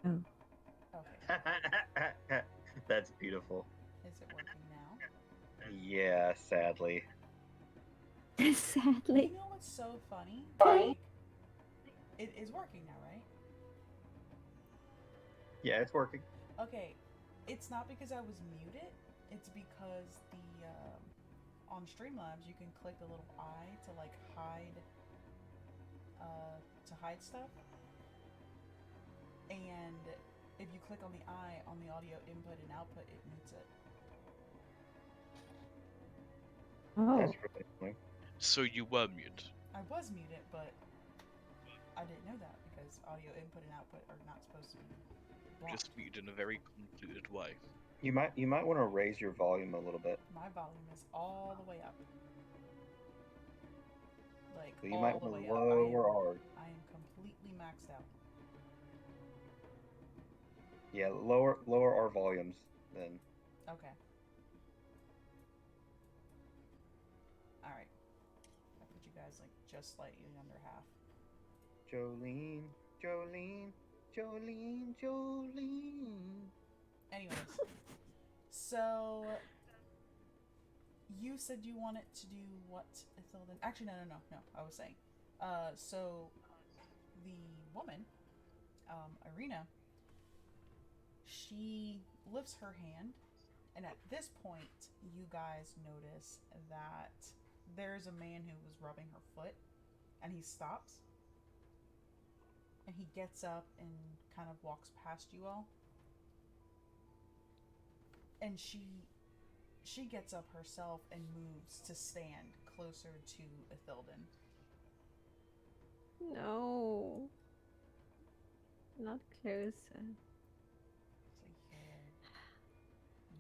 Oh. Okay. That's beautiful. Is it working now? Yeah, sadly. You Sadly. know what's so funny? Like, it is working now, right? Yeah, it's working. Okay, it's not because I was muted. It's because the on Streamlabs you can click the little eye to like hide stuff, and if you click on the eye on the audio input and output, it mutes it. Oh. That's really annoying. So you were mute. I was muted, but I didn't know that because audio input and output are not supposed to be blocked. Just muted in a very convoluted way. You might want to raise your volume a little bit. My volume is all the way up. Like So you all might the want way to up. lower ours. I am completely maxed out. Yeah, lower our volumes then. Okay. Alright. I put you guys like just slightly under half. Jolene, Jolene, Jolene, Jolene. Anyways. So you said you wanted to do what, Ithilden? Actually, no. I was saying. So the woman, Irina, she lifts her hand, and at this point, you guys notice that there's a man who was rubbing her foot, and he stops, and he gets up and kind of walks past you all, and she gets up herself and moves to stand closer to Ithilden. No. Not closer. So here, you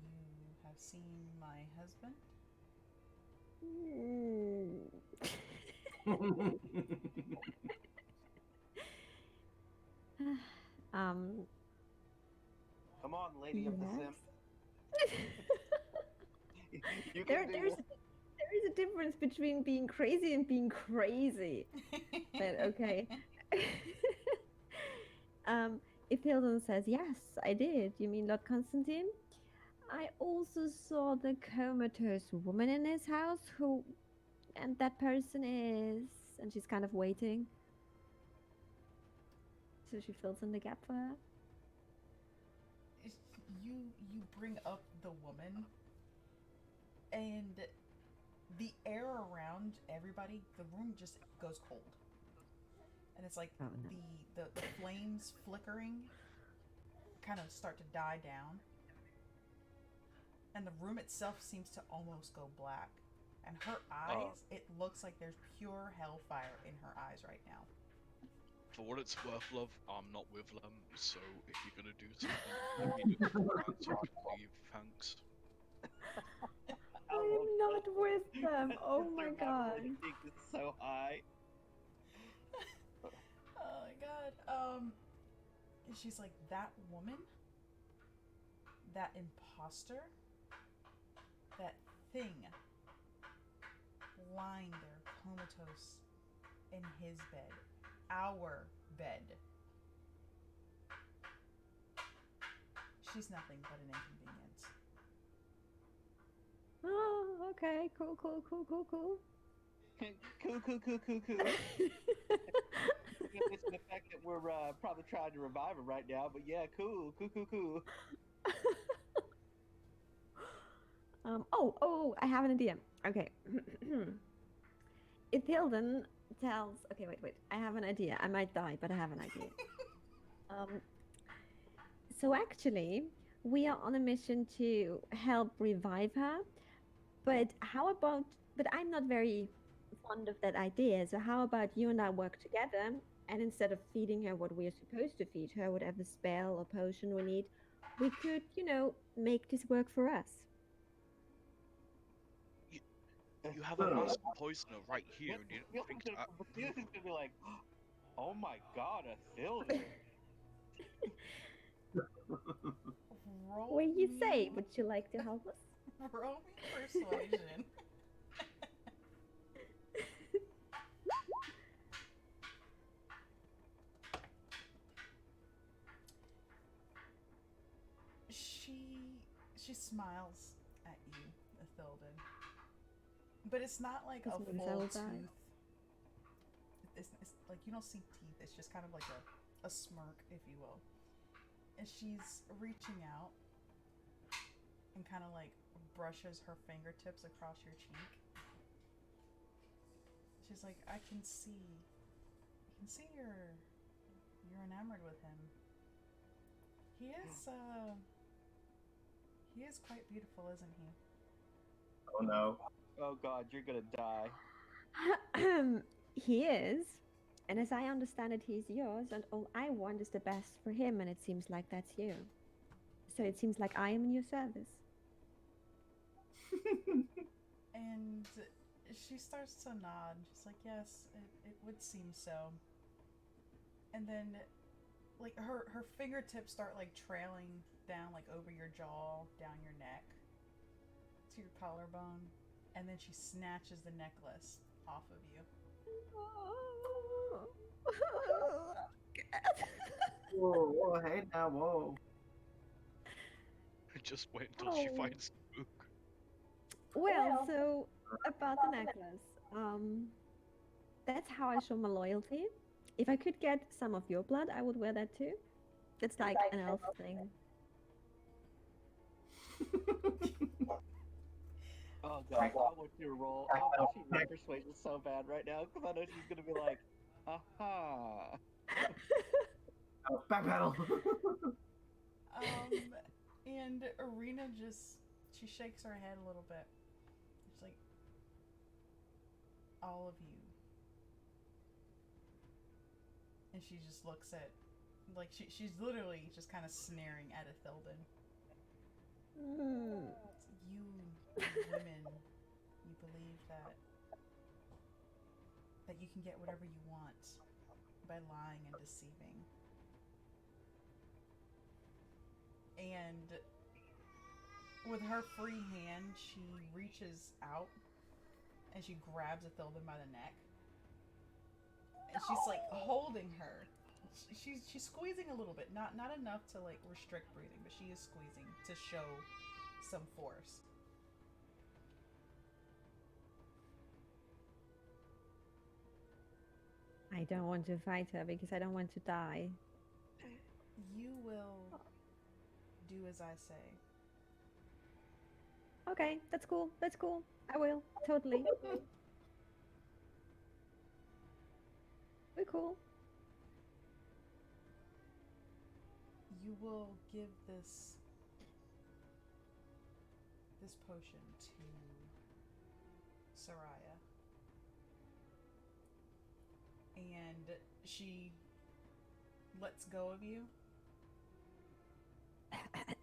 have seen my husband. Mm. um, Come on, Lady of the Sim. yes. You there, can do there's this. there is a difference between being crazy and being crazy. But okay. um, if Hilton says yes, I did. You mean Lord Constantine? I also saw the comatose woman in his house who, and that person is, and she's kind of waiting. So she fills in the gap for her. You bring up the woman, and the air around everybody, the room just goes cold, and it's like Oh no. the flames flickering kind of start to die down, and the room itself seems to almost go black. And her eyes, it looks like there's pure hellfire in her eyes right now. For what it's worth, love, I'm not with them, so if you're gonna do something immediately beforehand, so you can leave, thanks. I am not with them. Oh my Sister Mom god. really take this so high. Oh my god. She's like, that woman, that imposter, that thing lying there comatose in his bed, our bed. She's nothing but an inconvenience. Oh, okay. Cool. Cool. It's the fact that we're probably trying to revive her right now, but yeah, cool. I have an idea. Okay. If Hilden tells, okay, wait, I have an idea. I might die, but I have an idea. um, so actually, we are on a mission to help revive her. But how about? But I'm not very fond of that idea. So how about you and I work together, and instead of feeding her what we're supposed to feed her, whatever spell or potion we need, we could, make this work for us. You have a master poisoner right here, and you don't think to Felix is gonna be like, oh my god, a cylinder. Roll What do you say? me, Would you like to help us? roll me persuasion. She smiles at you, Ithilden. But it's not like This a means I full will die. tooth. It's like you don't see teeth. It's just kind of like a smirk, if you will. And she's reaching out and kind of like brushes her fingertips across your cheek. She's like, I can see you're enamored with him. He is quite beautiful, isn't he? Oh no. Oh god, you're gonna die. He is. And as I understand it, he's yours, and all I want is the best for him, and it seems like that's you. So it seems like I am in your service. And she starts to nod. She's like, yes, it would seem so. And then, like, her fingertips start, like, trailing down, like, over your jaw, down your neck, to your collarbone. And then she snatches the necklace off of you. Whoa, whoa, hey now, whoa. Just wait until she Oh. finds the book. Well, so about the necklace, that's how I show my loyalty. If I could get some of your blood, I would wear that too. It's like an elf thing. Oh god, I want you to roll. I want you to roll persuasion so bad right now because I know she's gonna be like, aha. Oh, backpedal. And Arena she shakes her head a little bit. She's like, all of you. And she just looks at, like, she's literally just kind of sneering at Ithilden. You women, you believe that you can get whatever you want by lying and deceiving. And with her free hand, she reaches out and she grabs Ithilden by the neck. And she's like holding her. She's squeezing a little bit, not enough to like restrict breathing, but she is squeezing to show some force. I don't want to fight her because I don't want to die. You will do as I say. Okay, that's cool. That's cool. I will. Totally. We're cool. You will give this potion to Soraya. And she lets go of you.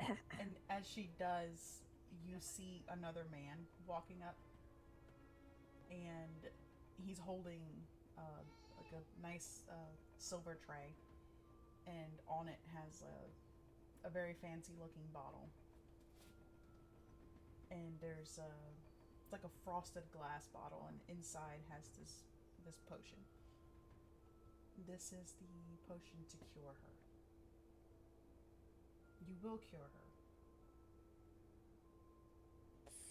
And as she does, you see another man walking up. And he's holding like a nice silver tray. And on it has a very fancy looking bottle. And there's it's like a frosted glass bottle, and inside has this potion. This is the potion to cure her. You will cure her.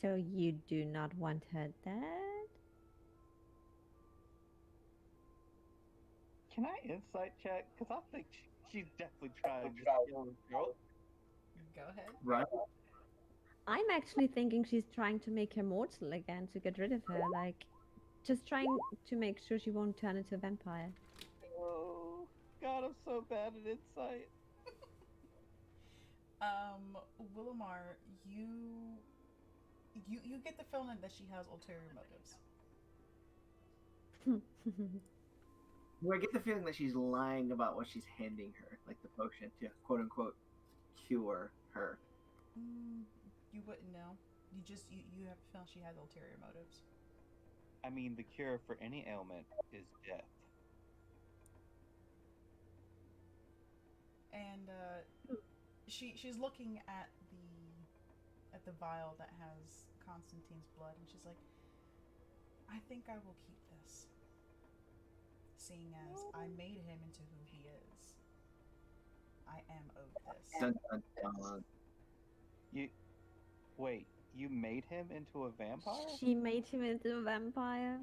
So you do not want her dead? Can I insight check? Because I think she's definitely trying to just kill this girl. Go ahead. Right? I'm actually thinking she's trying to make her mortal again to get rid of her. Like, just trying to make sure she won't turn into a vampire. Oh, God, I'm so bad at insight. Willamar, you get the feeling that she has ulterior motives. I get the feeling that she's lying about what she's handing her, like the potion to quote unquote cure her. You wouldn't know. You have to feel she has ulterior motives. I mean, the cure for any ailment is death. And she's looking at the vial that has Constantine's blood, and she's like, I think I will keep this, seeing as I made him into who he is. I am owed this. Dun, dun, dun. Wait, you made him into a vampire? She made him into a vampire.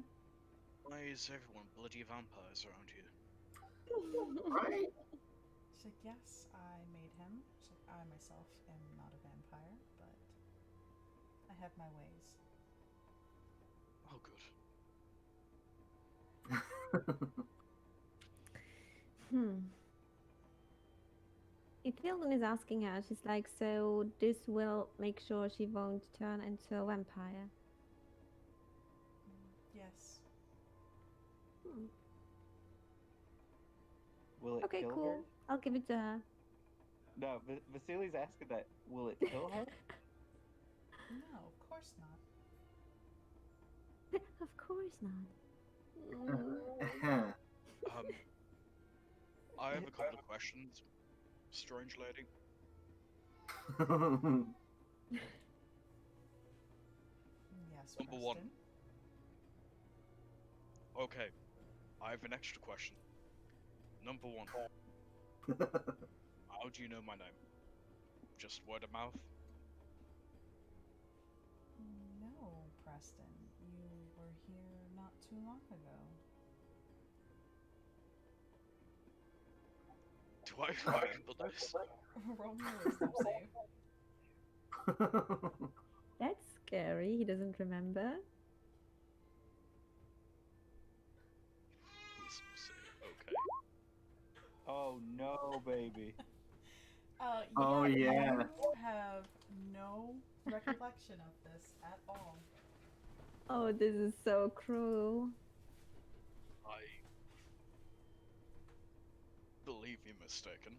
Why is everyone bloody vampires around here? Right? She's like, yes, I made him. She's like, I myself am not a vampire, but I have my ways. Oh, good. Hmm. If Tilden is asking her, she's like, so this will make sure she won't turn into a vampire. Yes. Hmm. Will it Okay, kill cool. her? I'll give it to her. No, Vasily's asking that. Will it kill her? No, of course not. Of course not. I have a couple of questions, strange lady. Yes, Number one. Preston. Okay, I have an extra question. Number one, how do you know my name? Just word of mouth? No, Preston. You were here not too long ago. Do I remember this? Roll me a wisdom save. That's scary. He doesn't remember. Wisdom save, okay. Oh no, baby. Oh, yeah. You have no recollection of this at all. Oh, this is so cruel. I believe you're mistaken.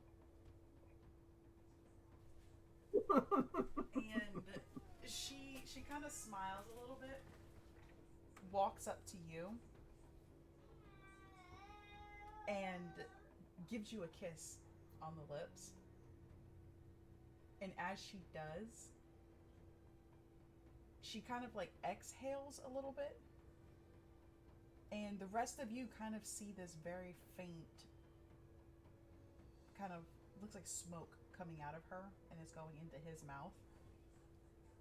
And she kind of smiles a little bit, walks up to you, and gives you a kiss on the lips. And as she does, she kind of like exhales a little bit. And the rest of you kind of see this very faint, kind of looks like smoke coming out of her and is going into his mouth.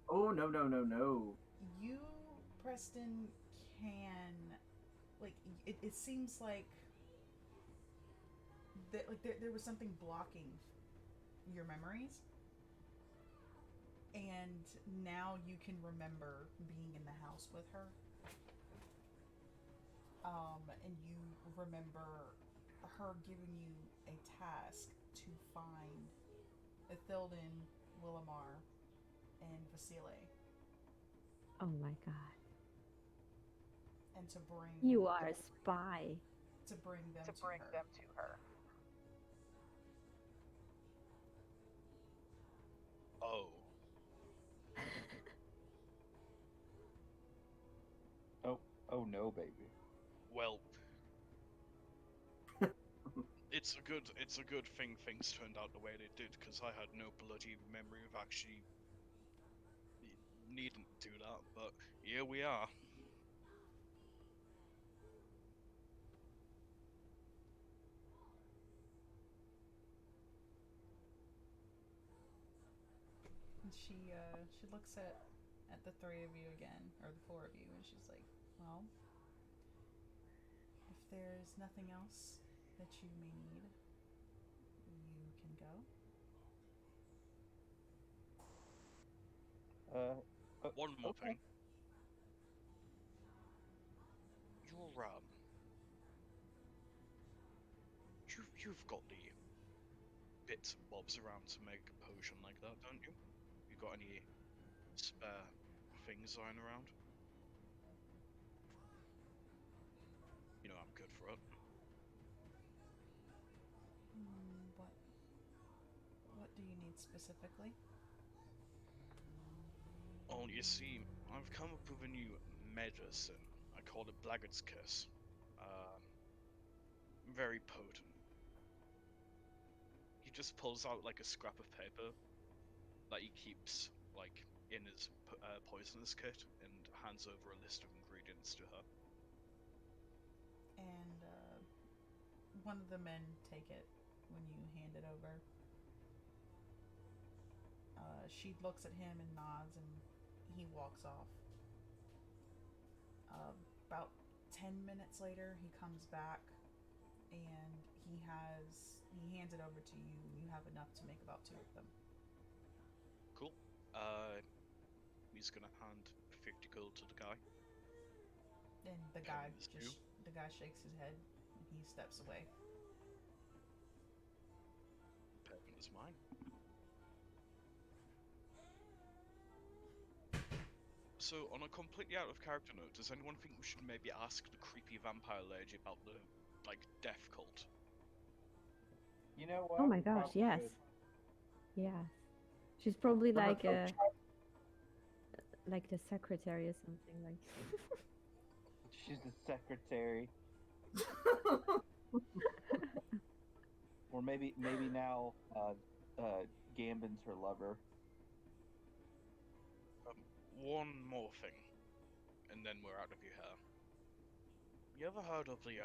Oh, no, no, no, no. You, Preston, can like it seems like that like there was something blocking your memories, and now you can remember being in the house with her. And you remember her giving you a task to find Ithilden, Willamar, and Vasile, Oh my god. and to bring You are a spy. to bring them To to bring her. them to her. Oh, Oh no, baby. well, it's a good thing things turned out the way they did, because I had no bloody memory of actually needing to do that, but here we are. And she looks at the three of you again, or the four of you, and she's like, "Well, if there's nothing else that you may need, you can go." One more Okay. thing. You're you've got the bits and bobs around to make a potion like that, don't you? You got any spare things lying around? You know I'm good for it. What do you need specifically? Oh, you see, I've come up with a new medicine. I call it Blaggett's Kiss. Very potent. He just pulls out like a scrap of paper that he keeps like in his poisonous kit and hands over a list of ingredients to her. And one of the men take it when you hand it over. She looks at him and nods, and he walks off. Uh, about 10 minutes later, he comes back, and he hands it over to you, and you have enough to make about 2 of them. Cool. He's gonna hand 50 gold to the guy. And Payment is due. the guy shakes his head, and he steps away. Payment is mine. So, on a completely out of character note, does anyone think we should maybe ask the creepy vampire lady about the, like, death cult? You know what? Oh my We gosh, probably yes. should. Yes. She's probably How like about like the secretary or something like. She's the secretary, or maybe now Gambin's her lover. One more thing, and then we're out of your hair. You ever heard of the,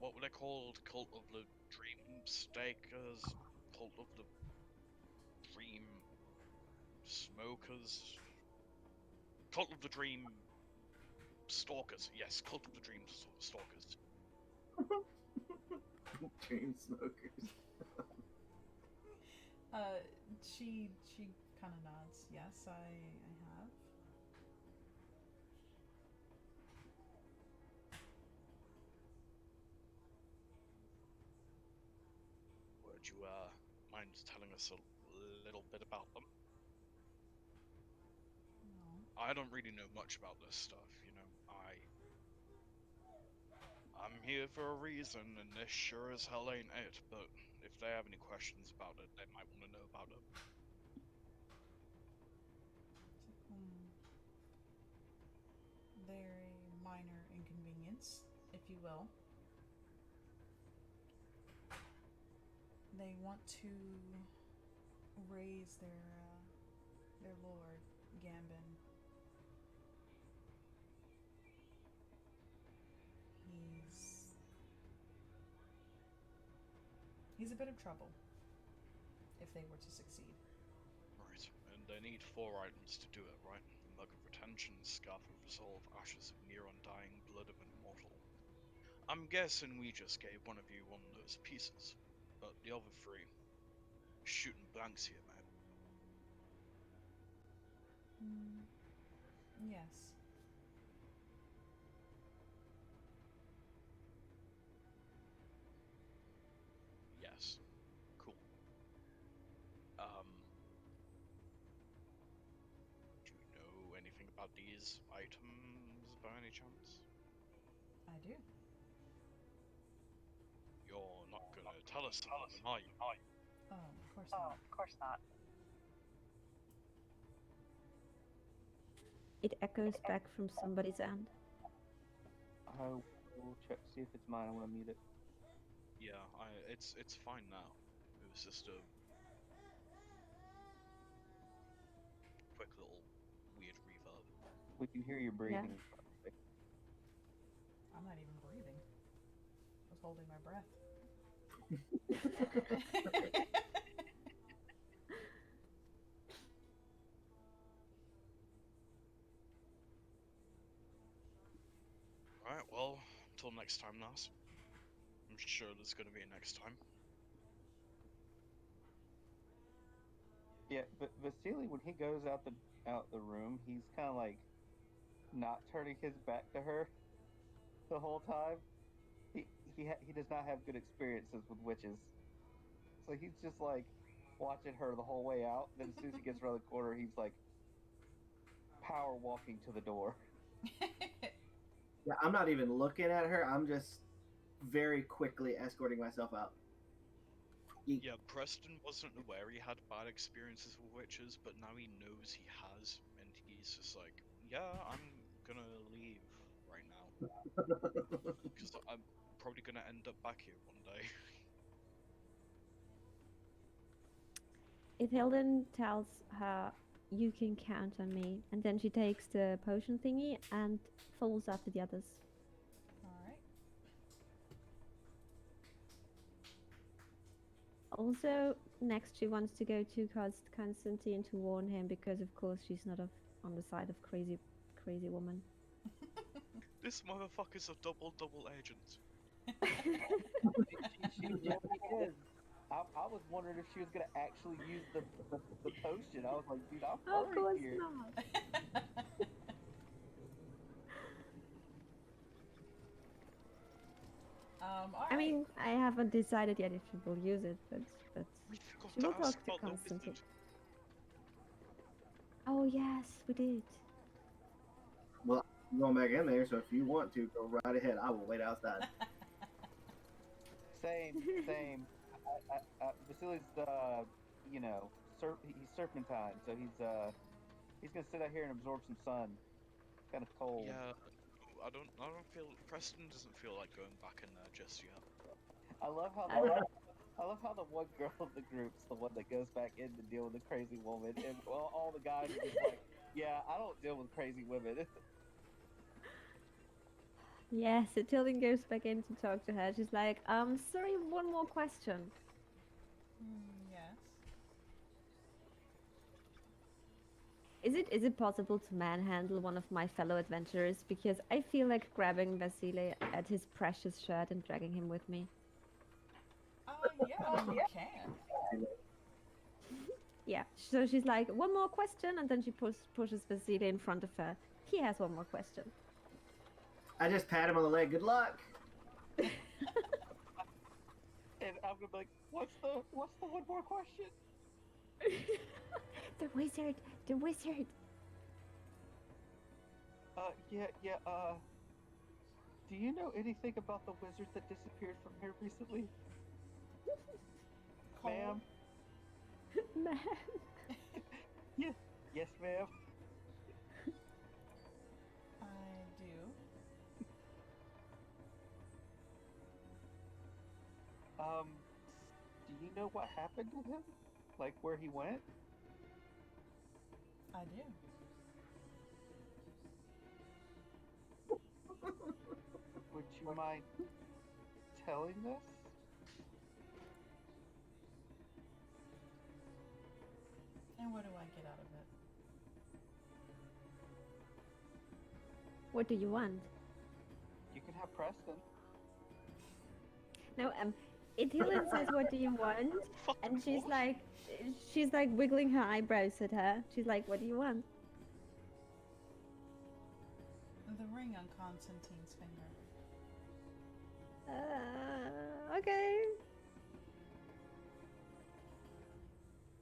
what were they called? Cult of the Dream Stakers? Cult of the Dream Smokers? Cult of the Dream Stalkers. Yes, Cult of the Dream Stalkers. Dream smokers. She kind of nods. Yes, I have. Would you, mind telling us a little bit about them? No. I don't really know much about this stuff, you know. I'm here for a reason, and this sure as hell ain't it. But if they have any questions about it, they might want to know about it. They're a minor inconvenience, if you will. They want to raise their lord, Gambin. He's a bit of trouble if they were to succeed. Right, and they need 4 items to do it, right? Mug of Retention, Scarf of Resolve, Ashes of Near Undying, Blood of an Immortal. I'm guessing we just gave one of you one of those pieces, but the other 3, shooting blanks here, man. Yes. Yes. Cool. Do you know anything about these items by any chance? I do. You're not gonna tell us some of them, are you? Oh, of course not. Of course not. It echoes back from somebody's end. I will check see if it's mine. I want to mute it. Yeah, it's fine now. It was just a quick little weird reverb. We can hear your breathing. I'm not even breathing. I was holding my breath. Alright, well, until next time, Nas. I'm sure there's gonna be a next time. Yeah, but Vasily, when he goes out the room, he's kind of like not turning his back to her the whole time. He does not have good experiences with witches, so he's just like watching her the whole way out. Then as soon as he gets around the corner, he's like power walking to the door. Yeah, I'm not even looking at her. I'm just very quickly escorting myself out. Yeah, Preston wasn't aware he had bad experiences with witches, but now he knows he has, and he's just like, yeah, I'm gonna leave right now. Because I'm probably gonna end up back here one day. Ithilden tells her, "You can count on me," and then she takes the potion thingy and follows after the others. All right. Also, next she wants to go to Constantine to warn him because, of course, she's not on the side of crazy woman. This motherfucker's a double agent. She really is. I was wondering if she was gonna actually use the potion. I was like, dude, I'm Of worried course here. not. All I right. mean, I haven't decided yet if she will use it, but We forgot she to will ask talk to about the Constantine. wizard. Oh yes, we did. Well, I'm going back in there, so if you want to, go right ahead. I will wait outside. Same. Vasily's you know, he's serpentine, so he's gonna sit out here and absorb some sun. It's kind of cold. Yeah, I don't feel. Preston doesn't feel like going back in there just yet. I love how I, I love how the one girl of the group's the one that goes back in to deal with the crazy woman, and all the guys are just like, "Yeah, I don't deal with crazy women." yes, so Tilden goes back in to talk to her. She's like, sorry, one more question. Yes. Is it possible to manhandle one of my fellow adventurers? Because I feel like grabbing Vasily at his precious shirt and dragging him with me. Yeah, I mean, you can. Yeah. So she's like, one more question, and then she pushes Vasily in front of her. He has one more question. I just pat him on the leg. Good luck. And I'm gonna be like, "What's the one more question?" The wizard, the wizard. Yeah. Do you know anything about the wizard that disappeared from here recently, Cole, ma'am? Man. Yeah. Yes, ma'am. I do. Um, do you know what happened to him? Like where he went? I do. Would you mind telling us? And what do I get out of it? What do you want? You can have Preston. No, Ithilin says, "What do you want?" Fucking And what? she's like wiggling her eyebrows at her. She's like, "What do you want?" The ring on Constantine's finger. Okay.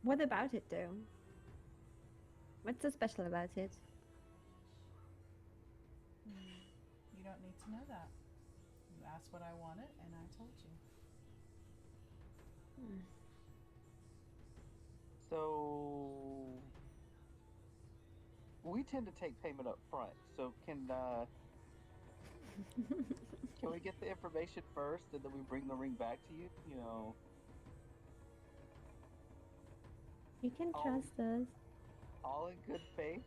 What about it, though? What's so special about it? You don't need to know that. You asked what I wanted, and I told you. Hmm. So we tend to take payment up front. So can we get the information first and then we bring the ring back to you? You know, You can all trust us. all in good faith.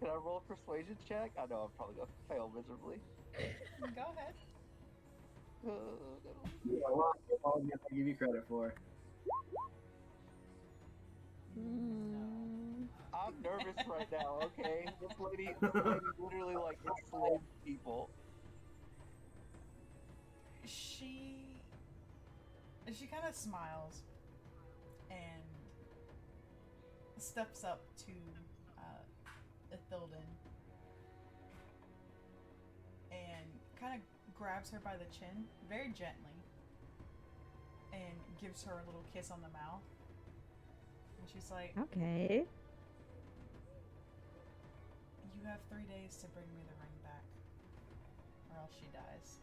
Can I roll a persuasion check? I know I'm probably gonna fail miserably. Go ahead. Yeah, well, I'll give you credit for. Mm. I'm nervous right now. Okay, this lady literally like enslaved people. She kind of smiles and steps up to Ithilden and kind of grabs her by the chin very gently and gives her a little kiss on the mouth. And she's like, Okay. "You have 3 days to bring me the ring back, or else she dies.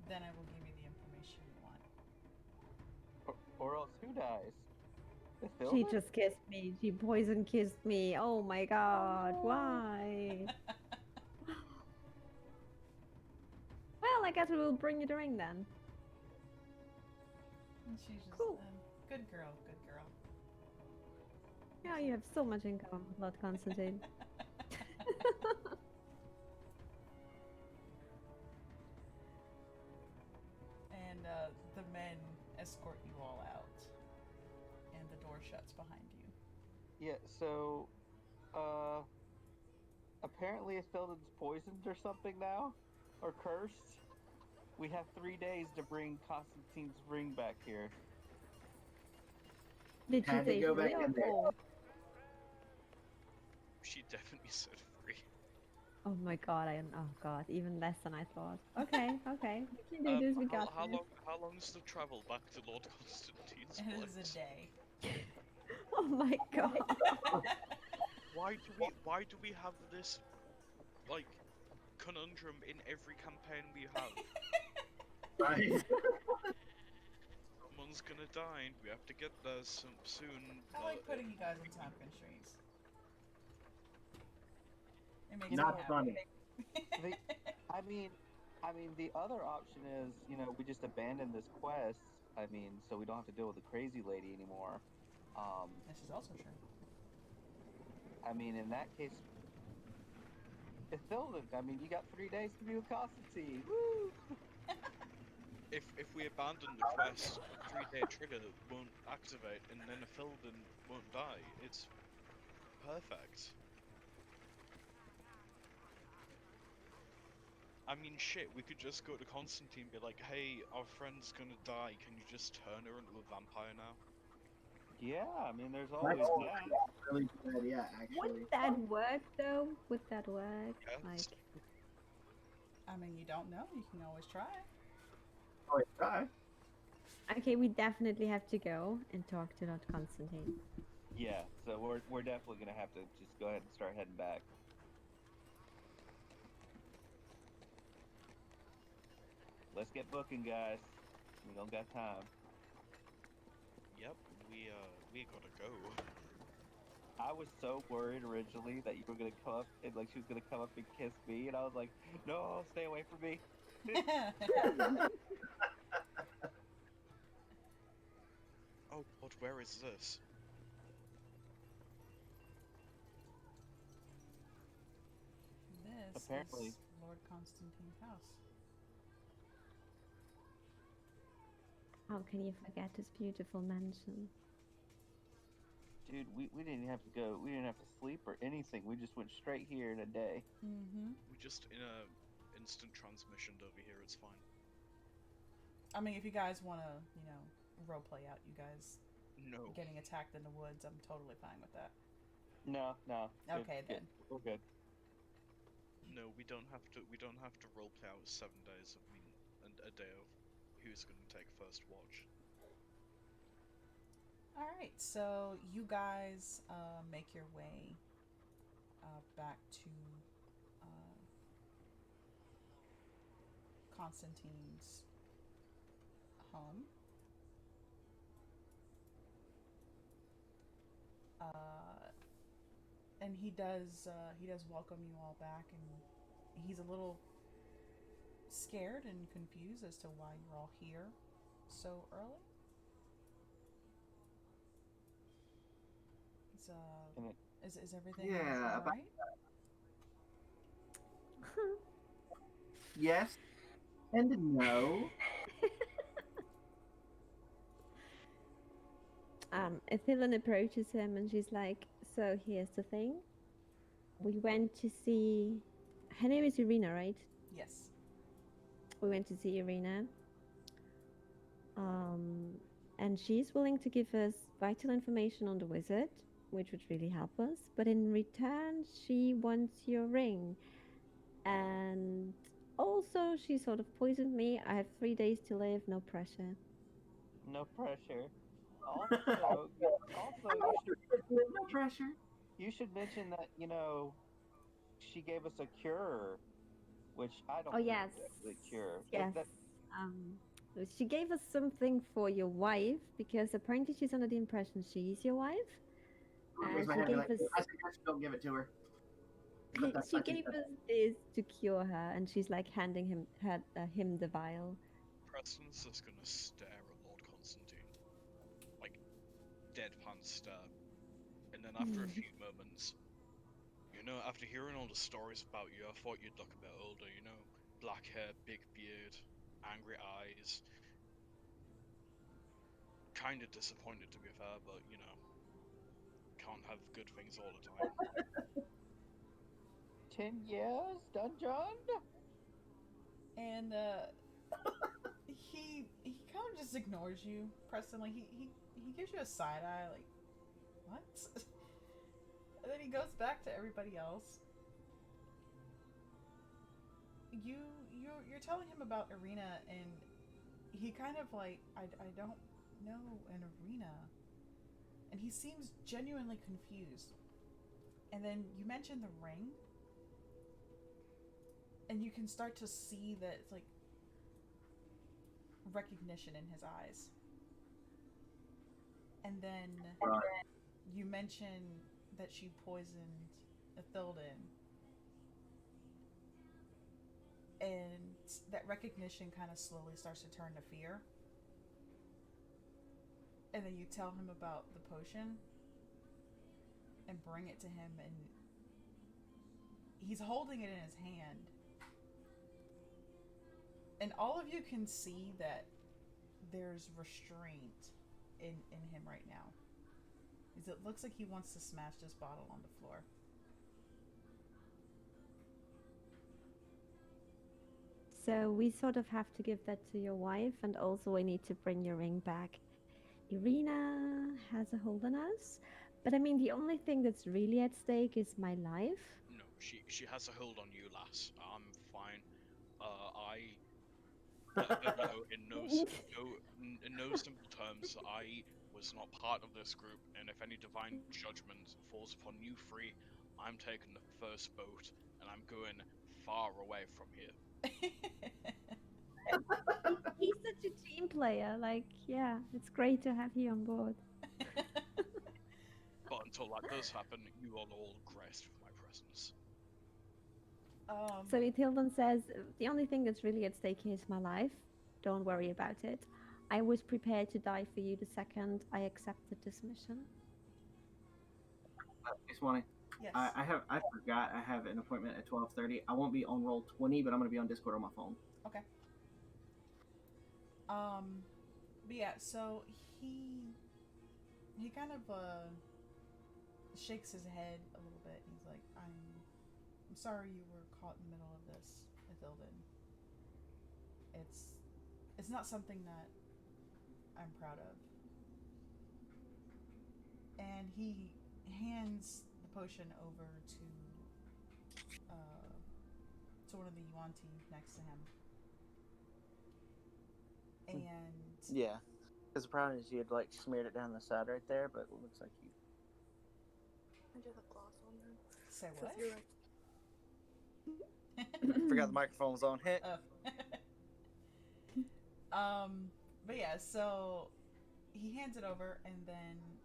Then I will give you the information you want." Or else who dies? The She Thilden? just kissed me. She poison kissed me. Oh my god. no. Why? Well, I guess we will bring you the ring then. And she's just, Cool. Good girl, good girl. Yeah, you have so much in common, Lord Constantine. And the men escort you all out, and the door shuts behind you. Yeah, so uh apparently Isfelden's poisoned or something now. Or cursed. We have 3 days to bring Constantine's ring back here. Did she Had to say go 3 back or in there. 4? She definitely said 3. Oh my god, oh god, even less than I thought. Okay, okay. We can do this, we got this. How long's the travel back to Lord Constantine's It place? is a day. Oh my god. Why do we have this like conundrum in every campaign we have? Right? Someone's gonna die and we have to get there soon. I like putting you guys in time constraints. It makes me know, Not happy. funny. I mean, the other option is, we just abandon this quest. I mean, so we don't have to deal with the crazy lady anymore. This is also true. I mean, in that case, Ithilda, I mean, you got 3 days to be with Constantine. Woo! If we abandon the quest, the 3-day trigger won't activate, and then a Filden won't die. It's perfect. I mean, shit, we could just go to Constantine and be like, hey, our friend's gonna die, can you just turn her into a vampire now? Yeah, I mean, there's always That's that. a really good idea, actually. Would that work though? Would that work? Yes. Like, I mean, you don't know. You can always try. Oh, it's die. okay, we definitely have to go and talk to Lord Constantine. Yeah, so we're definitely gonna have to just go ahead and start heading back. Let's get booking, guys. We don't got time. Yep, we gotta go. I was so worried originally that you were gonna come up and like she was gonna come up and kiss me, and I was like, no, stay away from me. Oh god, where is this? This Apparently. is Lord Constantine's house. How can you forget this beautiful mansion? Dude, we didn't have to go. We didn't have to sleep or anything. We just went straight here in a day. Mm-hmm. We just in a instant transmission over here, it's fine. I mean, if you guys want to, roleplay out you guys No. getting attacked in the woods, I'm totally fine with that. No. Good, Okay, good. then. We're good. No, we don't have to roleplay out 7 days, I mean, and a day of who's gonna take first watch. All right, so you guys make your way back to Constantine's home. Uh, and he does welcome you all back, and he's a little scared and confused as to why you're all here so early. Is everything Yeah, all right? Yes and no. Ethilon approaches him and she's like, so here's the thing. We went to see, her name is Irina, right? Yes. We went to see Irina. And she's willing to give us vital information on the wizard, which would really help us. But in return, she wants your ring. And also, she sort of poisoned me. I have 3 days to live, no pressure. No pressure. Also, No pressure. you should mention that she gave us a cure, which I don't Oh, think yes. is actually a cure. Yes. She gave us something for your wife because apparently she's under the impression she's your wife. Raise my She hand and be gave like, us I suggest you don't give it to her. But that's she what she gave said. us this to cure her, and she's like handing him the vial. Preston's just gonna stare at Lord Constantine. Like, deadpan stare. And then after a few moments, after hearing all the stories about you, I thought you'd look a bit older, black hair, big beard, angry eyes. kind of disappointed to be fair, but you know, can't have good things all the time. 10 years, dungeon? And he kind of just ignores you, Preston. Like he gives you a side eye, like what? And then he goes back to everybody else. You're telling him about Arena, and he kind of like I don't know an Arena, and he seems genuinely confused. And then you mention the ring, and you can start to see that it's like recognition in his eyes. And then Right. you mention that she poisoned Ithildin, and that recognition kind of slowly starts to turn to fear. And then you tell him about the potion and bring it to him, and he's holding it in his hand. And all of you can see that there's restraint in him right now. Because it looks like he wants to smash this bottle on the floor. So we sort of have to give that to your wife, and also we need to bring your ring back. Irina has a hold on us, but I mean, the only thing that's really at stake is my life. No, she has a hold on you, lass. I'm fine. I let her know in no simple terms that I was not part of this group, and if any divine judgment falls upon you three, I'm taking the first boat and I'm going far away from here. He's such a team player. Like, yeah, it's great to have you on board. But until that does happen, you are all graced with my presence. So Hilton says, the only thing that's really at stake here is my life. Don't worry about it. I was prepared to die for you the second I accepted this mission. Just wanting. Yes. I forgot I have an appointment at 12:30. I won't be on roll 20, but I'm gonna be on Discord on my phone. Okay. But yeah, so he kind of shakes his head a little bit. He's like, I'm sorry you were caught in the middle of this, Ithildin. It's not something that I'm proud of. And he hands the potion over to one of the Yuan-Ti next to him. And Yeah, because the problem is you had like smeared it down the side right there, but it looks like you. I just have gloss on them. say 'Cause what? you're like, Forgot the microphone was on. Hit. But yeah, so he hands it over, and then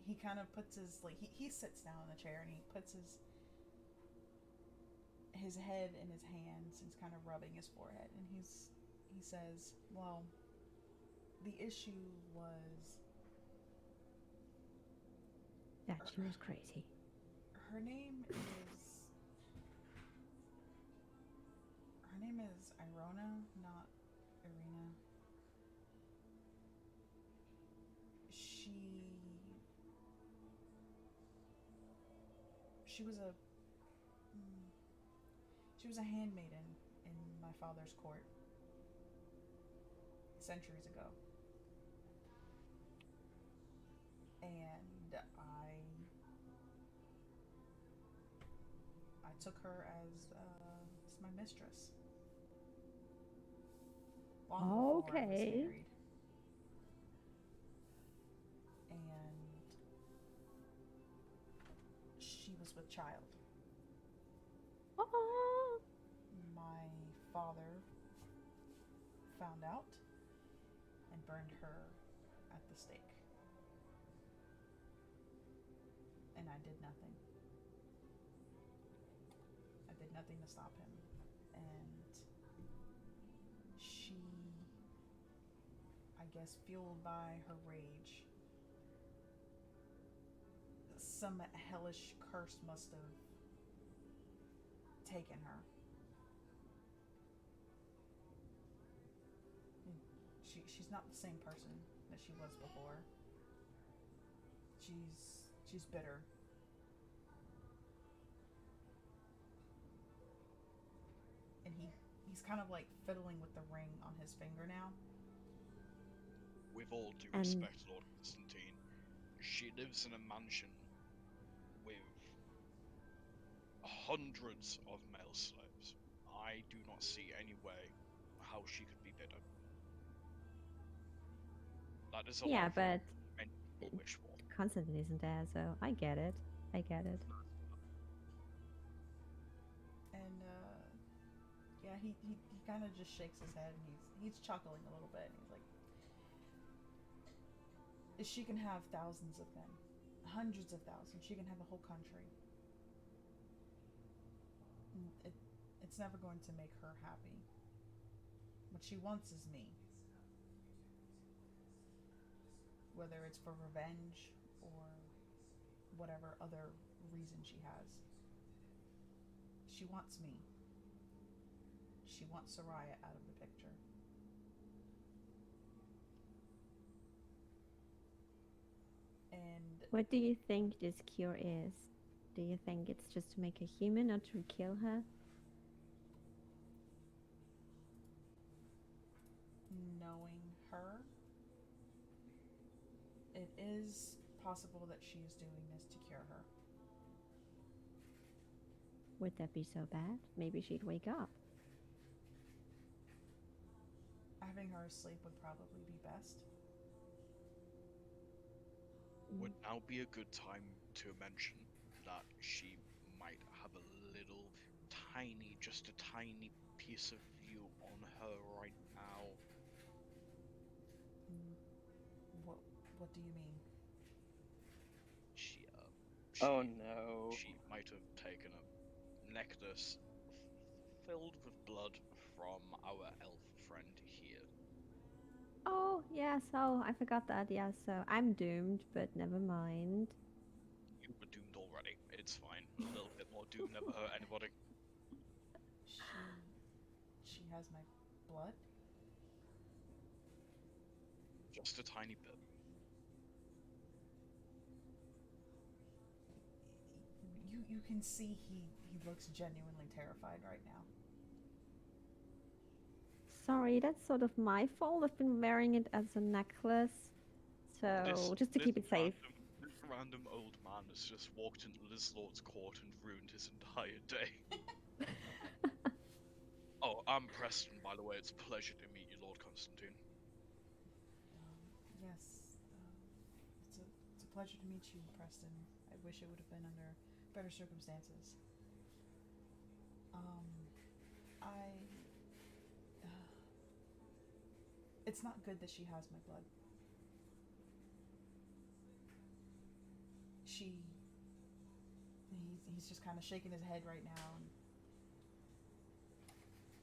he kind of puts his like he sits down in the chair, and he puts his head in his hands and is kind of rubbing his forehead, and he says, well, the issue was That she was crazy. her name is Irona, not Irina. She was a handmaiden in my father's court centuries ago. And I took her as my mistress. Long before I was Okay. married. And she was with child. Oh, My father found out and burned her at the stake. And I did nothing. I did nothing to stop him. And she, I guess, fueled by her rage, some hellish curse must have taken her. And she's not the same person that she was before. She's bitter. And he's kind of like fiddling with the ring on his finger now. With all due And respect, Lord Constantine, she lives in a mansion with hundreds of male slaves. I do not see any way how she could be bitter. That is a yeah, life but many people wish for. Constantine isn't there, so I get it. I get it. And yeah, he kind of just shakes his head and he's chuckling a little bit and he's like, she can have thousands of men, hundreds of thousands. She can have a whole country. It's never going to make her happy. What she wants is me. Whether it's for revenge or whatever other reason she has. She wants me. She wants Soraya out of the picture. And What do you think this cure is? Do you think it's just to make her human or to kill her? knowing her, it is possible that she is doing this to cure her. Would that be so bad? Maybe she'd wake up. Having her asleep would probably be best. Would now be a good time to mention that she might have a little tiny, just a tiny piece of you on her right now. What What do you mean? She, Oh no. she might have taken a necklace filled with blood from our elf friend here. Oh, yeah, so I forgot that. Yeah, so I'm doomed, but never mind. You were doomed already. It's fine. A little bit more doom never hurt anybody. She has my blood. Just a tiny bit. You can see he looks genuinely terrified right now. Sorry, that's sort of my fault. I've been wearing it as a necklace. So, just to keep it safe. This random old man has just walked into Lizlord's court and ruined his entire day. Oh, I'm Preston, by the way. It's a pleasure to meet you, Lord Constantine. Yes, it's a pleasure to meet you, Preston. I wish it would have been under better circumstances. I. It's not good that she has my blood. He's just kind of shaking his head right now, and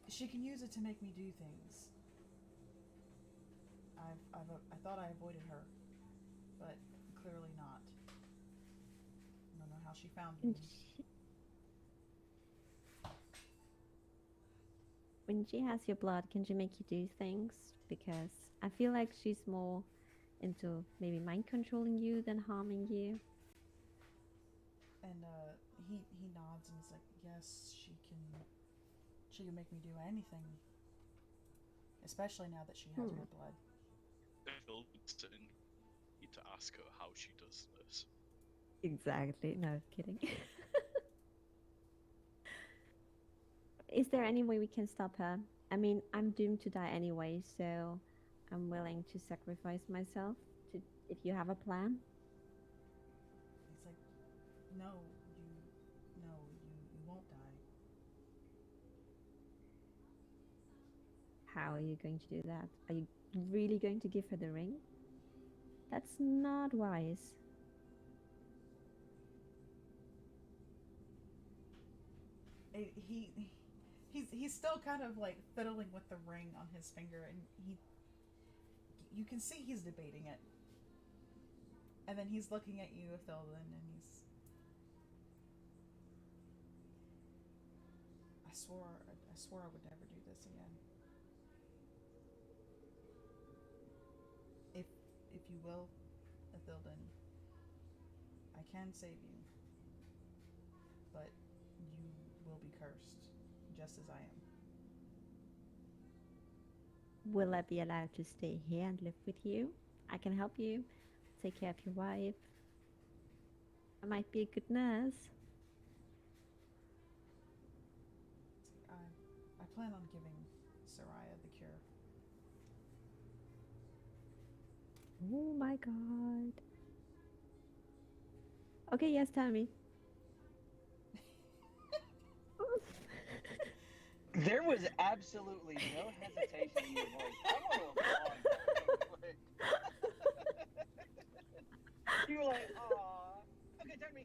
she can use it to make me do things. I thought I avoided her, but clearly not. I don't know how she found me. When she has your blood, can she make you do things? Because I feel like she's more into maybe mind controlling you than harming you. And he nods and he's like, "Yes, she can make me do anything. Especially now that she has my blood." Phil would need to ask her how she does this. Exactly. No, kidding. Is there any way we can stop her? I mean, I'm doomed to die anyway, so I'm willing to sacrifice myself to if you have a plan. He's like, "No, you won't die." How are you going to do that? Are you really going to give her the ring? That's not wise. He's still kind of like fiddling with the ring on his finger, and you can see he's debating it. And then he's looking at you, Philin, and I swore I would never do this again. if you will, Ithilden, I can save you, but you will be cursed, just as I am. Will I be allowed to stay here and live with you? I can help you. Take care of your wife. I might be a good nurse. I plan on giving Soraya the cure. Oh my god. Okay, yes, tell me. There was absolutely no hesitation in your voice. I want to applaud that real quick. You were like, "Aw, okay, tell me."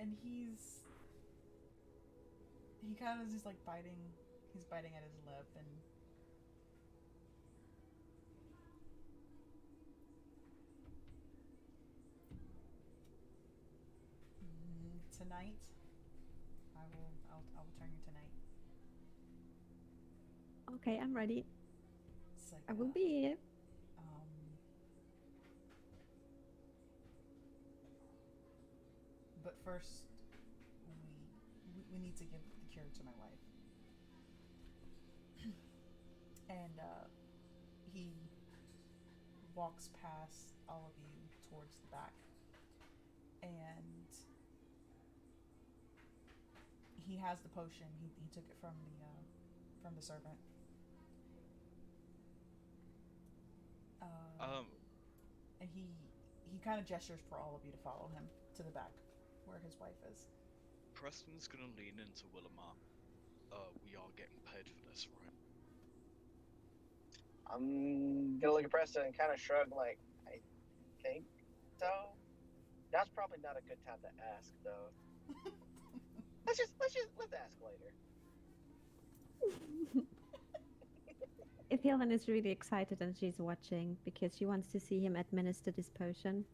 And he kind of just like biting. He's biting at his lip, and tonight, I will turn you tonight. Okay, I'm ready. It's like I will be here. um, but first, we need to give the cure to my wife. And he walks past all of you towards the back, and he has the potion. He took it from the servant. Um, And he kind of gestures for all of you to follow him to the back, where his wife is. Preston's gonna lean into Willamar. We are getting paid for this, right? I'm gonna look at Preston and kind of shrug, like, I think so. That's probably not a good time to ask, though. Let's ask later. Ithilden is really excited and she's watching because she wants to see him administer this potion.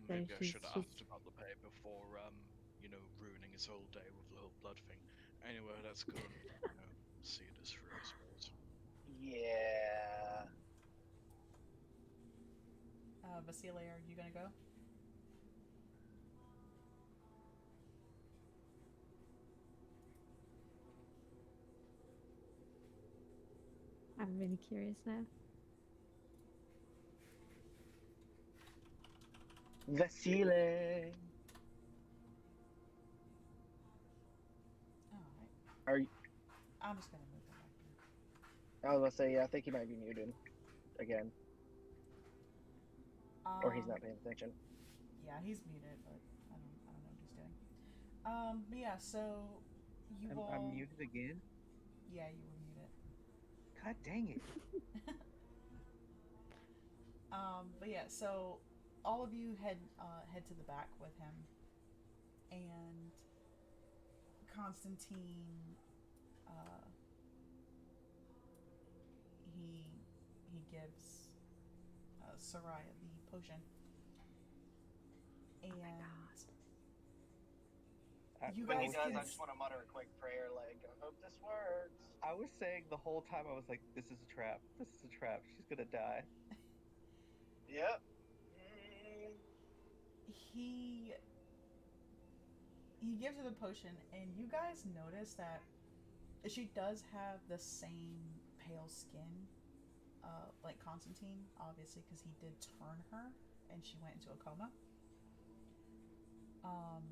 So Maybe I she's should have asked about the pay before, ruining his whole day with the whole blood thing. Anyway, let's go and, see this through, I suppose. Yeah. Vasile, are you gonna go? I'm really curious now. Vasile. All right. Are you, I'm just gonna move him back here. I was gonna say, yeah, I think he might be muted again, or he's not paying attention. Yeah, he's muted, but I don't know what he's doing. But yeah, so you all. I'm muted again. Yeah, you were muted. God dang it! But yeah, so all of you head to the back with him, and Constantine, uh, he gives Soraya the potion, and you When he guys does, can I just want to mutter a quick prayer, like, I hope this works. I was saying the whole time, I was like, "This is a trap. This is a trap. She's gonna die." Yep. he he gives her the potion, and you guys notice that she does have the same pale skin, like Constantine, obviously, because he did turn her, and she went into a coma. Um,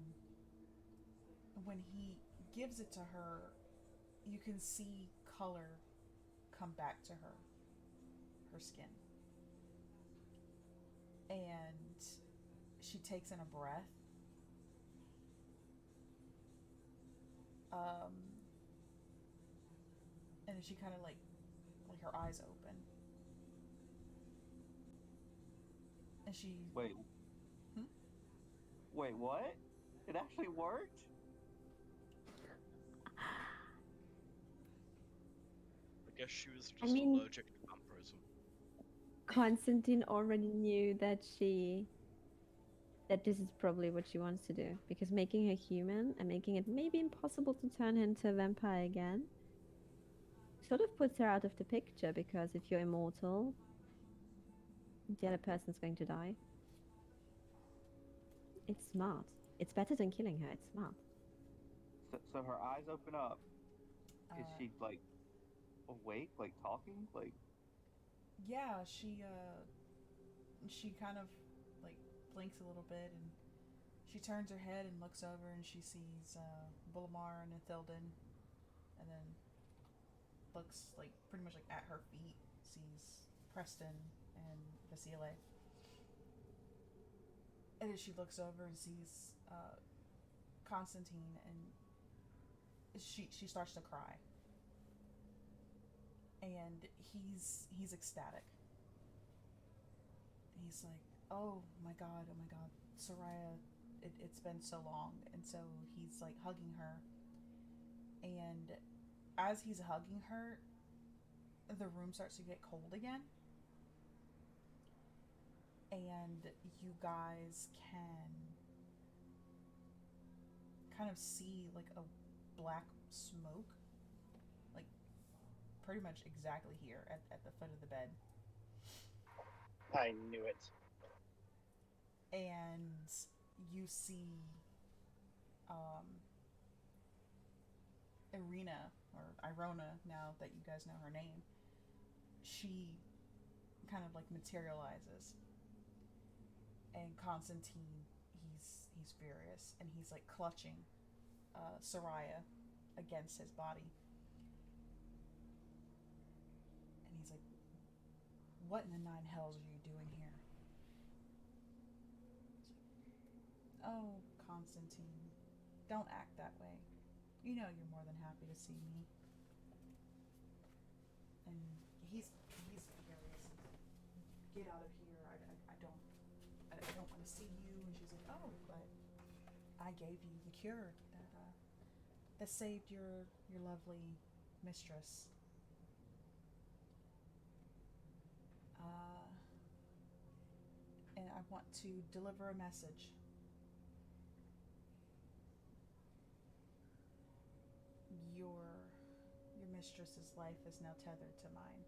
when he gives it to her, you can see color come back to her skin, and she takes in a breath. Um, and then she kind of like her eyes open, and she Wait. Hmm? Wait, what? It actually worked? I guess she was I just mean- allergic to vampirism. Constantine already knew that this is probably what she wants to do because making her human and making it maybe impossible to turn her into a vampire again sort of puts her out of the picture because if you're immortal, the other person's going to die. It's smart. It's better than killing her. It's smart. So her eyes open up. Is Uh, she like awake, like talking, like? yeah, she kind of like blinks a little bit and she turns her head and looks over and she sees Bullamar and Ithilden, and then looks like pretty much like at her feet, sees Preston and Vasile. And then she looks over and sees Constantine, and she starts to cry, and he's ecstatic. He's like, oh my god, Soraya, it's been so long, and so he's like hugging her, and as he's hugging her, the room starts to get cold again, and you guys can kind of see like a black smoke, like pretty much exactly here at the foot of the bed. I knew it. And you see um, Irina, or Irona, now that you guys know her name, she kind of like materializes. And Constantine, he's furious, and he's like clutching Soraya against his body. And he's like, what in the nine hells are you doing here? Oh, Constantine, don't act that way. You know you're more than happy to see me. And he's furious. Get out of here. I don't want to see you. And she's like, oh, but I gave you the cure that saved your lovely mistress. Uh, and I want to deliver a message. Your mistress's life is now tethered to mine.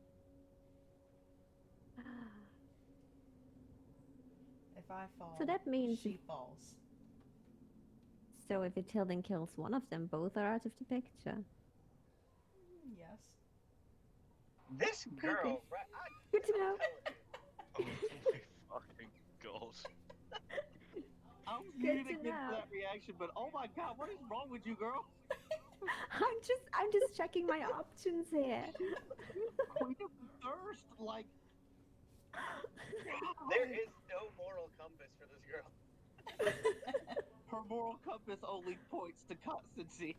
If I fall, So that means she falls. so if Tilden kills one of them, both are out of the picture. Yes. This Okay, girl, right? good to know. Oh my fucking god. I was Good getting to get know. that reaction, but oh my god, what is wrong with you, girl? I'm just checking my options here. Queen of the Thirst, like. There is no moral compass for this girl. Her moral compass only points to constancy.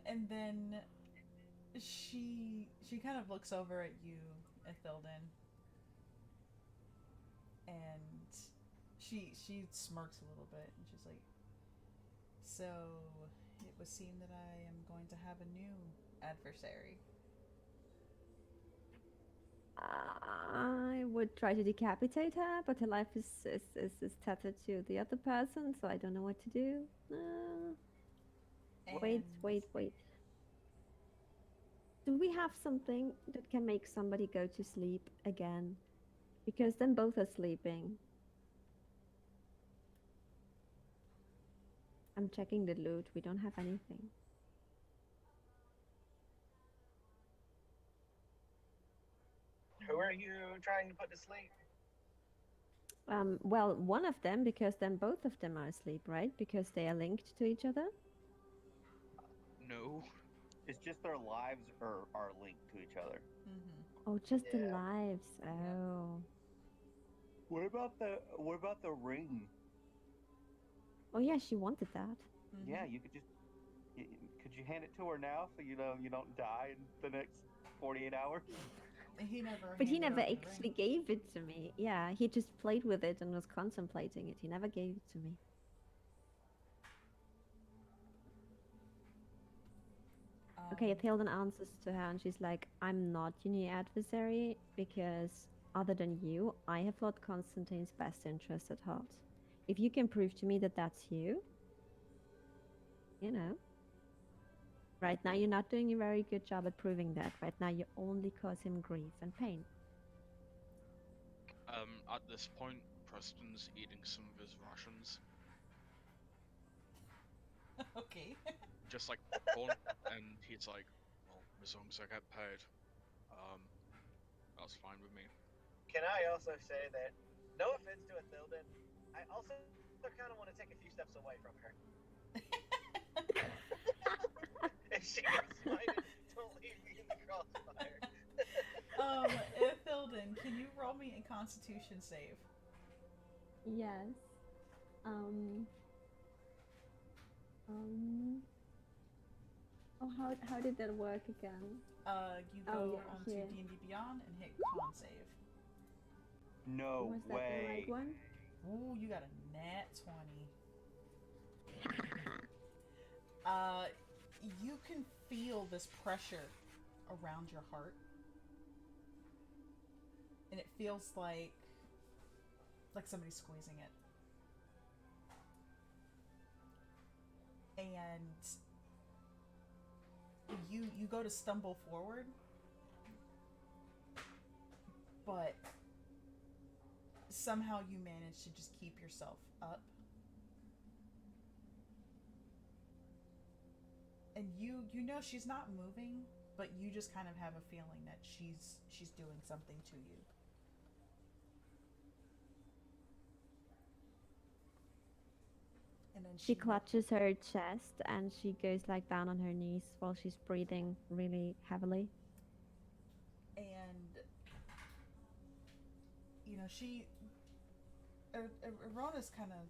And then she kind of looks over at you, Ithilden, and she smirks a little bit, and she's like, "So it would seem that I am going to have a new adversary." I would try to decapitate her, but her life is tethered to the other person, so I don't know what to do. Wait, And wait, wait. Do we have something that can make somebody go to sleep again? Because then both are sleeping. I'm checking the loot. We don't have anything. Who are you trying to put to sleep? Well, one of them, because then both of them are asleep, right? Because they are linked to each other. No. It's just their lives are linked to each other. Oh, just the Yeah. lives. Oh. What about the ring? Oh yeah, she wanted that. Yeah, you could just could you hand it to her now so you know you don't die in the next 48 hours? he never. But he handed never over the actually ring. gave it to me. Yeah, he just played with it and was contemplating it. He never gave it to me. Okay, Theoden answers to her and she's like, I'm not your new adversary because other than you, I have Lord Constantine's best interest at heart. If you can prove to me that that's you, you know, Right now, you're not doing a very good job at proving that. Right now, you only cause him grief and pain. At this point, Preston's eating some of his rations, Okay. just like popcorn, and he's like, "Well, as long as I get paid, um, that's fine with me." Can I also say that, no offense to Athilden, I also kind of want to take a few steps away from her. If she gets smited, don't leave me in the crossfire. Ithilden, can you roll me a Constitution save? Yes. Um. Um. Oh, how did that work again? You Oh go yeah, onto here. D&D Beyond and hit Con save. No Was that the right way. one? Ooh, you got a nat 20. Uh, you can feel this pressure around your heart, and it feels like somebody's squeezing it. And you go to stumble forward, but somehow you manage to just keep yourself up. And you know she's not moving, but you just kind of have a feeling that she's doing something to you. And then She clutches her chest and she goes like down on her knees while she's breathing really heavily. and you know she Rona's kind of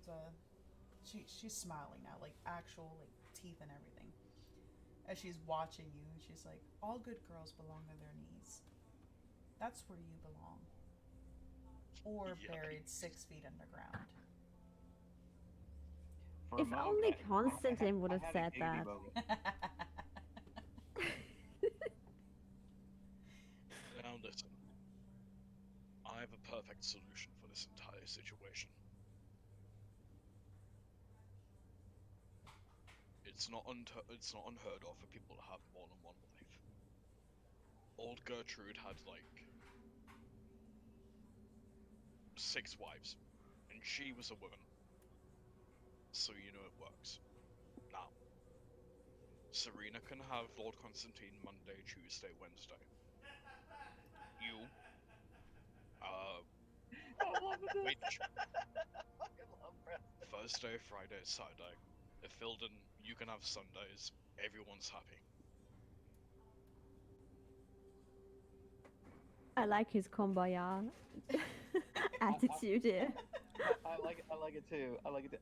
she's smiling now, like actual like teeth and everything, as she's watching you, and she's like, all good girls belong to their knees. That's where you belong. Or buried Yikes. 6 feet underground. For a If moment, only Constantine would I have had a said giggity that. moment. Now listen, I have a perfect solution for this entire situation. It's not unheard of for people to have more than one wife. Old Gertrude had like 6 wives, and she was a woman, so you know it works. Now, Serena can have Lord Constantine Monday, Tuesday, Wednesday. You, uh, I love this. Witch, I fucking love Preston. Thursday, Friday, Saturday. If Filden, you can have Sundays. Everyone's happy. I like his kumbaya attitude here. I like it too. I like it too.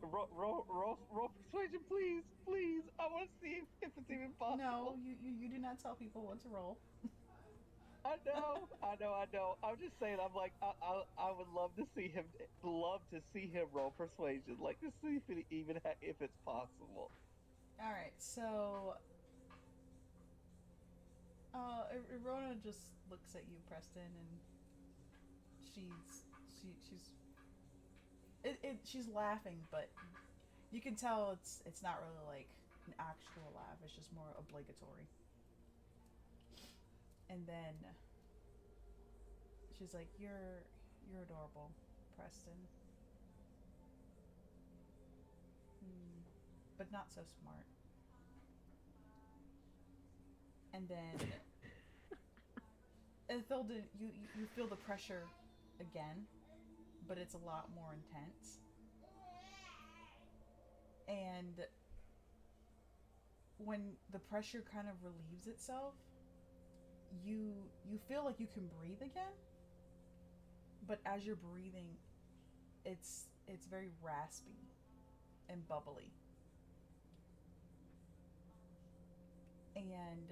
Roll persuasion, please, please. I want to see if it's even No, possible. you do not tell people what to roll. I know, I know, I know. I'm just saying. I'm like, I would love to see him roll persuasion, like to see if it even if it's possible. All right, so Rona just looks at you, Preston, and she's she's laughing, but you can tell it's not really like an actual laugh. It's just more obligatory. And then she's like, "You're adorable, Preston, but not so smart." And then Ithilda, you feel the pressure again, but it's a lot more intense. And when the pressure kind of relieves itself, you feel like you can breathe again, but as you're breathing, it's very raspy and bubbly. And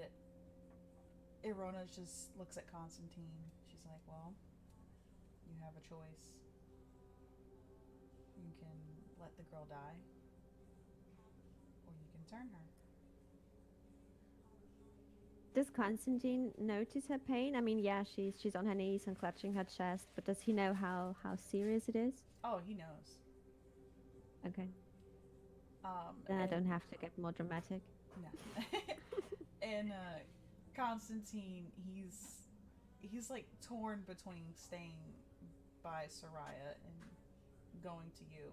Irona just looks at Constantine. She's like, "Well, you have a choice. You can let the girl die, or you can turn her." Does Constantine notice her pain? I mean, yeah, she's on her knees and clutching her chest, but does he know how serious it is? Oh, he knows. Okay, Um, then I and don't have to get more dramatic. No. And Constantine, he's like torn between staying by Soraya and going to you.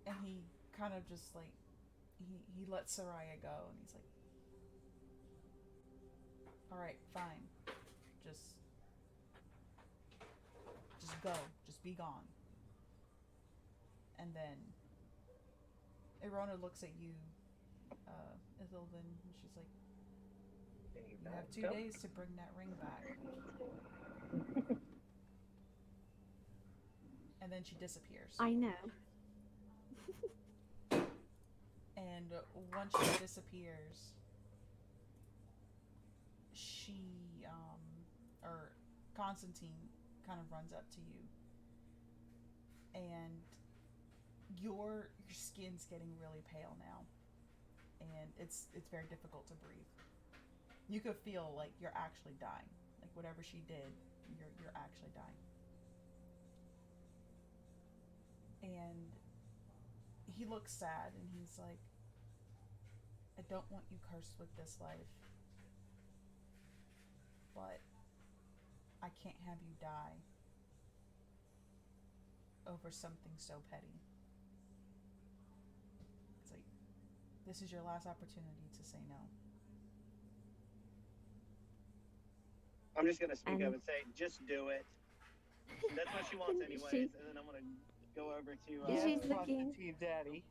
And he kind of just like he lets Soraya go and he's like, "All right, fine. Just just go. Just be gone." And then Irona looks at you, Ithilden, and she's like, "You have 2 days to bring that ring back." And then she disappears. I know. And once she disappears, she, or Constantine kind of runs up to you. And your skin's getting really pale now. And it's very difficult to breathe. You could feel like you're actually dying. Like whatever she did, you're actually dying. And he looks sad and he's like, "I don't want you cursed with this life, but I can't have you die over something so petty." It's like, this is your last opportunity to say no. I'm just gonna speak up And and say, just do it. That's what she wants anyways, she, and then I'm gonna go over to Yeah, she's uh, looking. Constantine Daddy.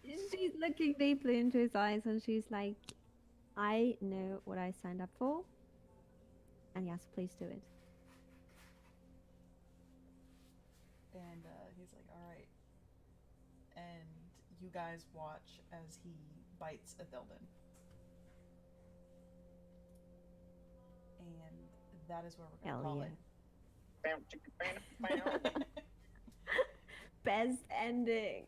She's looking deeply into his eyes, and she's like, "I know what I signed up for, and yes, please do it." And he's like, "All right." And you guys watch as he bites Ithilden. And that is where we're going to Hell call yeah! it. Best ending.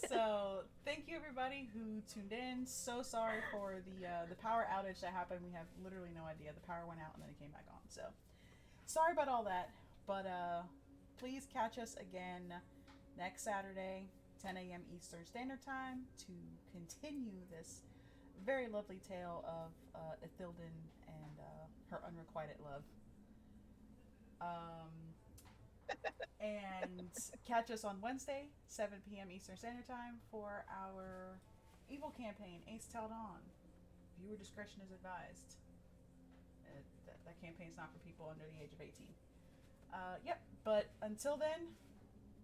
So thank you everybody who tuned in. So sorry for the power outage that happened. We have literally no idea. The power went out and then it came back on. So sorry about all that. But please catch us again next Saturday, 10 a.m. Eastern Standard Time, to continue this very lovely tale of Ithilden and her unrequited love. And catch us on Wednesday, 7 p.m. Eastern Standard Time, for our evil campaign, Ace Tell Dawn. Viewer discretion is advised. That campaign's not for people under the age of 18. Yep, but until then,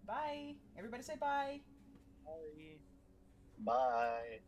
bye. Everybody say bye. Sorry. bye.